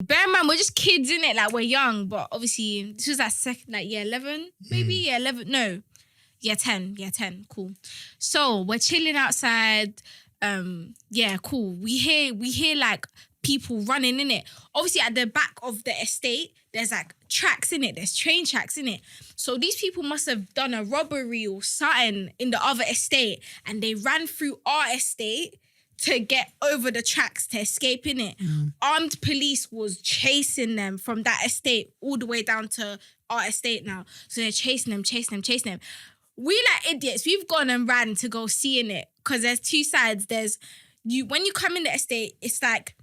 Bear in mind, we're just kids, innit? Like, we're young, but obviously, this was year 11, maybe? Year 11, no. Year 10, cool. So, we're chilling outside. Cool. We hear like people running in it. Obviously, at the back of the estate, there's like tracks in it. There's train tracks in it. So these people must have done a robbery or something in the other estate, and they ran through our estate to get over the tracks to escape in it. Armed police was chasing them from that estate all the way down to our estate now. So they're chasing them. We like idiots, we've gone and ran to go see in it, because there's two sides. There's you when you come in the estate, it's like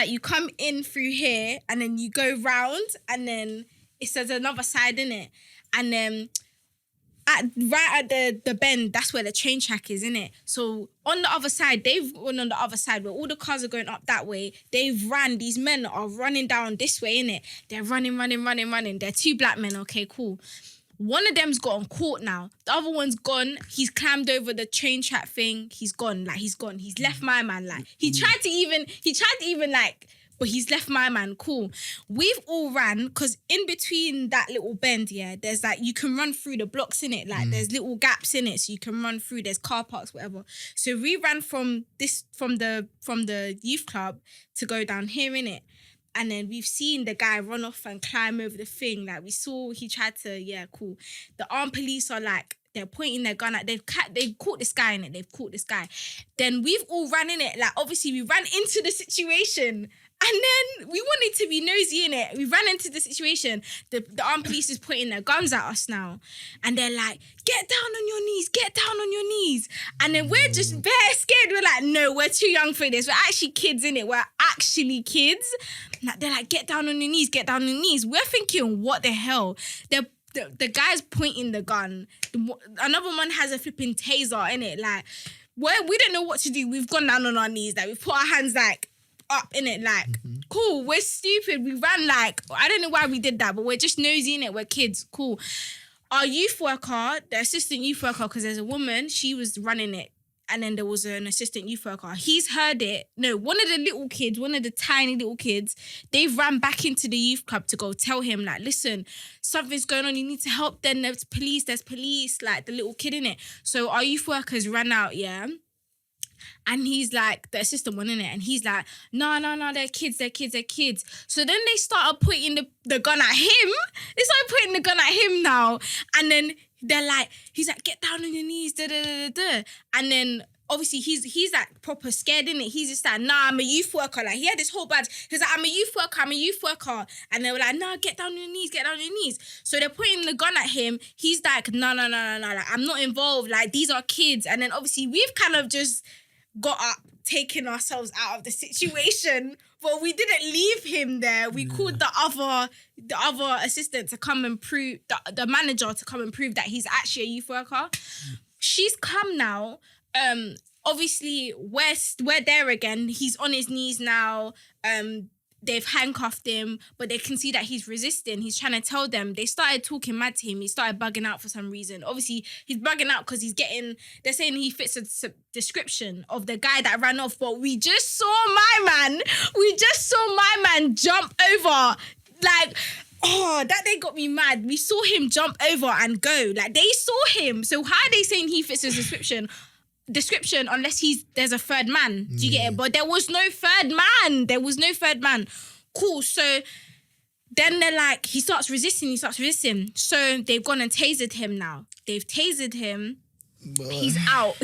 you come in through here and then you go round, and then there's another side in it. And then right at the bend, that's where the train track is, innit? So on the other side, they've gone on the other side where all the cars are going up that way. They've ran. These men are running down this way, innit? They're running. They're two black men. Okay, cool. One of them's gotten caught now. The other one's gone. He's climbed over the train track thing. He's gone. He's left my man. Like, he tried to even but he's left my man. Cool. We've all ran, because in between that little bend, yeah, there's like, you can run through the blocks in it. Like, there's little gaps in it, so you can run through. There's car parks, whatever. So we ran from the youth club to go down here in it. And then we've seen the guy run off and climb over the thing. Like, we saw he tried to, yeah, cool. The armed police are like, they're pointing their gun at, they've caught this guy in it. Then we've all ran in it. Like, obviously we ran into the situation. And then we wanted to be nosy in it. We ran into the situation. The armed police is pointing their guns at us now. And they're like, get down on your knees. And then we're just very scared. We're like, no, we're too young for this. We're actually kids in it. We're actually kids. They're like, get down on your knees. We're thinking, what the hell? The guy's pointing the gun. Another one has a flipping taser in it. Like, we don't know what to do. We've gone down on our knees. Like, we've put our hands like up in it, like, cool, we're stupid. We ran like, I don't know why we did that, but we're just nosy in it. We're kids, cool. Our youth worker, the assistant youth worker, because there's a woman, she was running it, and then there was an assistant youth worker. He's heard it. No, one of the tiny little kids, they've ran back into the youth club to go tell him, like, listen, something's going on, you need to help them, there's police, like, the little kid in it. So our youth workers ran out, yeah? And he's like, the assistant one in it, and he's like, no, they're kids. So then they started pointing the gun at him. They started pointing the gun at him now. And then he's like, get down on your knees, And then obviously he's like proper scared, innit? He's just like, nah, I'm a youth worker. Like, he had this whole badge. He's like, I'm a youth worker. And they were like, nah, get down on your knees. So they're pointing the gun at him. He's like, no, like, I'm not involved. Like, these are kids. And then obviously we've kind of just got up, taking ourselves out of the situation, but we didn't leave him there. We called the other assistant to come and prove, the manager to come and prove that he's actually a youth worker. She's come now. Obviously we're there again. He's on his knees now. They've handcuffed him, but they can see that he's resisting. He's trying to tell them. They started talking mad to him. He started bugging out for some reason. Obviously, he's bugging out because they're saying he fits a description of the guy that ran off, but we just saw my man jump over. Like, oh, that day got me mad. We saw him jump over and go. Like, they saw him. So how are they saying he fits his description unless there's a third man? Do you get it? But there was no third man. Cool. So then they're like, he starts resisting. So they've gone and tasered him now. They've tasered him. Boy. He's out.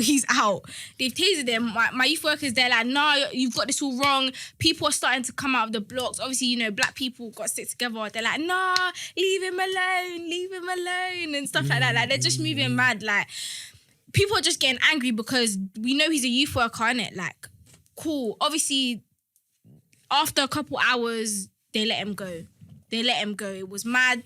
They've tasered him. My youth workers, they're like, no, you've got this all wrong. People are starting to come out of the blocks. Obviously, you know, black people got to stick together. They're like, nah, leave him alone and stuff like that. Like, they're just moving mad. Like, people are just getting angry because we know he's a youth worker, innit? Like, cool. Obviously, after a couple hours, they let him go. It was mad.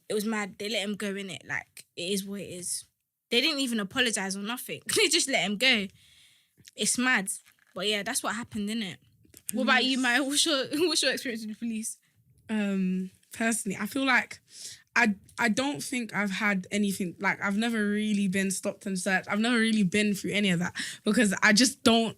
They let him go, innit? Like, it is what it is. They didn't even apologise or nothing. They just let him go. It's mad. But yeah, that's what happened, innit? What about you, Maya? What's your experience with the police? Personally, I feel like I don't think I've had anything, like, I've never really been stopped and searched. I've never really been through any of that because I just don't,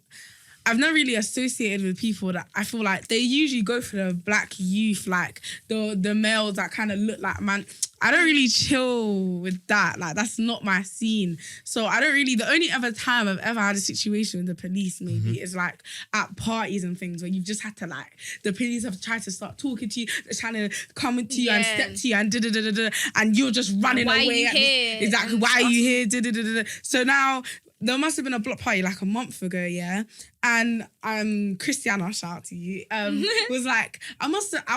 I've never really associated with people that I feel like they usually go for the black youth, like the males that kind of look like man. I don't really chill with that. Like, that's not my scene. So I don't really, the only other time I've ever had a situation with the police maybe is like at parties and things where you've just had to like, the police have tried to start talking to you, they're trying to come to you and step to you and da-da-da-da-da, and you're just running Why away. are you here? Exactly, why are you here? Da-da-da-da-da. So now, there must have been a block party like a month ago, yeah? And Christiana, shout out to you, was like, I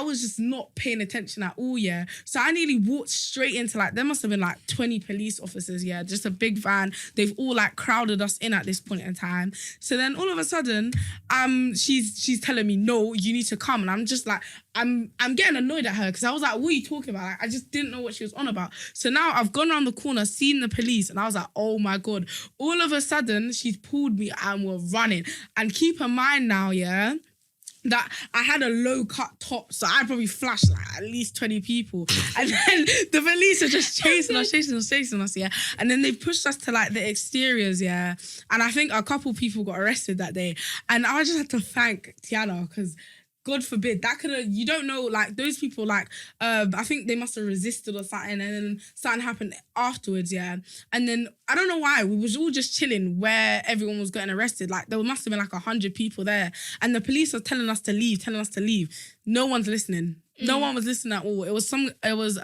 was just not paying attention at all, yeah? So I nearly walked straight into like, there must have been like 20 police officers, yeah? Just a big van. They've all like crowded us in at this point in time. So then all of a sudden, she's telling me, no, you need to come. And I'm just like, I'm getting annoyed at her because I was like, what are you talking about? Like, I just didn't know what she was on about. So now I've gone around the corner, seen the police, and I was like, oh my God. All of a sudden, she's pulled me and we're running. And keep in mind now, yeah, that I had a low cut top, so I probably flashed like at least 20 people. And then the police are just chasing us, yeah. And then they pushed us to like the exteriors, yeah. And I think a couple people got arrested that day. And I just had to thank Tiana because God forbid, that could have, you don't know, like those people, like, I think they must have resisted or something, and then something happened afterwards, yeah. And then, I don't know why, we was all just chilling where everyone was getting arrested. Like, there must have been like 100 people there. And the police were telling us to leave. No one's listening. No one was listening at all. It was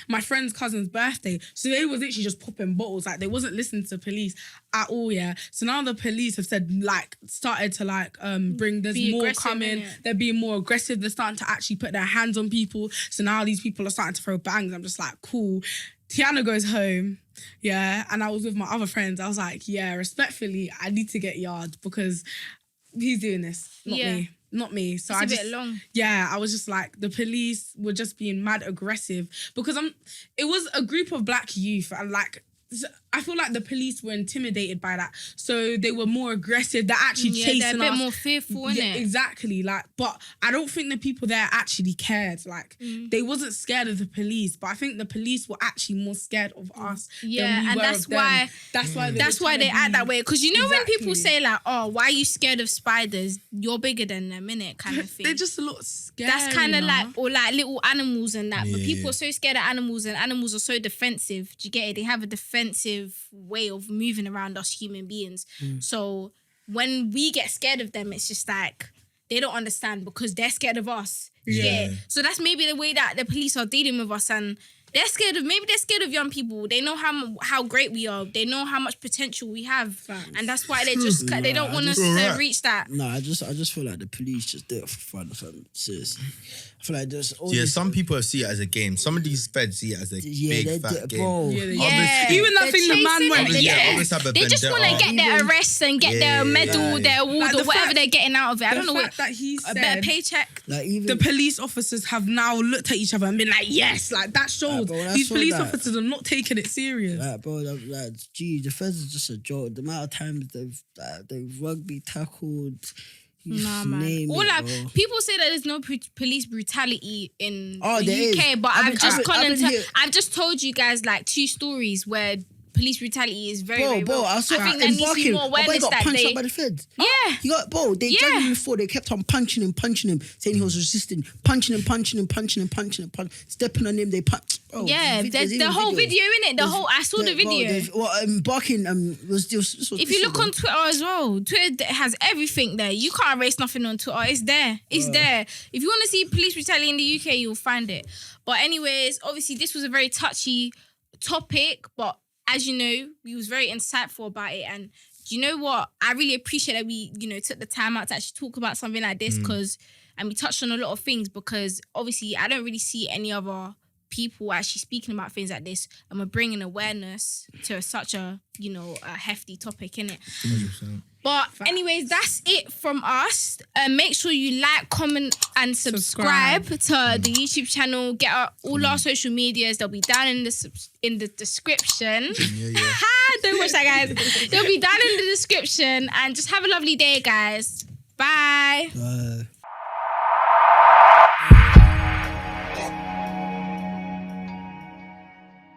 my friend's cousin's birthday. So they was literally just popping bottles. Like, they wasn't listening to police at all, yeah. So now the police have said, like, started to, like, there's more coming. They're being more aggressive. They're starting to actually put their hands on people. So now these people are starting to throw bangs. I'm just like, cool. Tiana goes home, yeah. And I was with my other friends. I was like, yeah, respectfully, I need to get yard because he's doing this, not me. So it's a bit long. Yeah, I was just like, the police were just being mad aggressive because it was a group of black youth and like, I feel like the police were intimidated by that. So they were more aggressive. They're actually chasing us. They're a bit more fearful, innit? Exactly. Like, but I don't think the people there actually cared. Like, they wasn't scared of the police, but I think the police were actually more scared of us than we and were that's of them. why That's why they act that way. Because you know when people Exactly. say like, oh, why are you scared of spiders? You're bigger than them, innit? Kind of thing. They're just a lot scary. That's kind of you know? like, or like little animals and that. But Yeah, people yeah. are so scared of animals and animals are so defensive. Do you get it? They have a defensive way of moving around us human beings. So when we get scared of them, it's just like, they don't understand because they're scared of us. Do you get it? So that's maybe the way that the police are dealing with us, and they're scared of young people. They know how great we are. They know how much potential we have. Facts. And that's why they don't want us to reach that. No, I just feel like the police just do it for fun, fam. Seriously. I feel like there's all Yeah, these- some people see it as a game. Some of these feds see it as a big fat game. bro. Obviously- Even that They're thing the man chasing went. it. Yeah, always have a They just want vendetta. to get their arrests and get their medal, their award, Like or the whatever fact- they're getting out of it. I don't know The what. fact that he A better said paycheck. Like even the police officers have now looked at each other and been like, yes, like that shows bro, that's these so police that- officers are not taking it serious. like, bro, gee, the feds is just a joke. The amount of times they've rugby tackled. Nah, man. Name All it, that bro. people say that there's no police brutality in Oh, the there UK, is. but I've been I've just told you guys like 2 stories where police brutality is very, Bro, very real. I saw think there in needs to be Barking, more my boy awareness got that punched they. up by the feds. Yeah. He got, bro, they Yeah. dragged him before. They kept on punching him, saying he was resisting, punching him, stepping on him. They punch. Bro, Yeah, there's the whole video in it. I saw the video. Barking was If you look on Twitter as well, Twitter has everything there. You can't erase nothing on Twitter. It's there. It's there. If you want to see police brutality in the UK, you'll find it. But anyways, obviously this was a very touchy topic, but as you know, we was very insightful about it. And do you know what? I really appreciate that we, took the time out to actually talk about something like this and we touched on a lot of things because obviously I don't really see any other people actually speaking about things like this, and we're bringing awareness to such a a hefty topic, innit? 100%. But anyways, that's it from us. Make sure you like, comment, and subscribe to the YouTube channel. Get all our social medias. They'll be down in the description. Yeah. Don't watch that, guys. They'll be down in the description. And just have a lovely day, guys. Bye.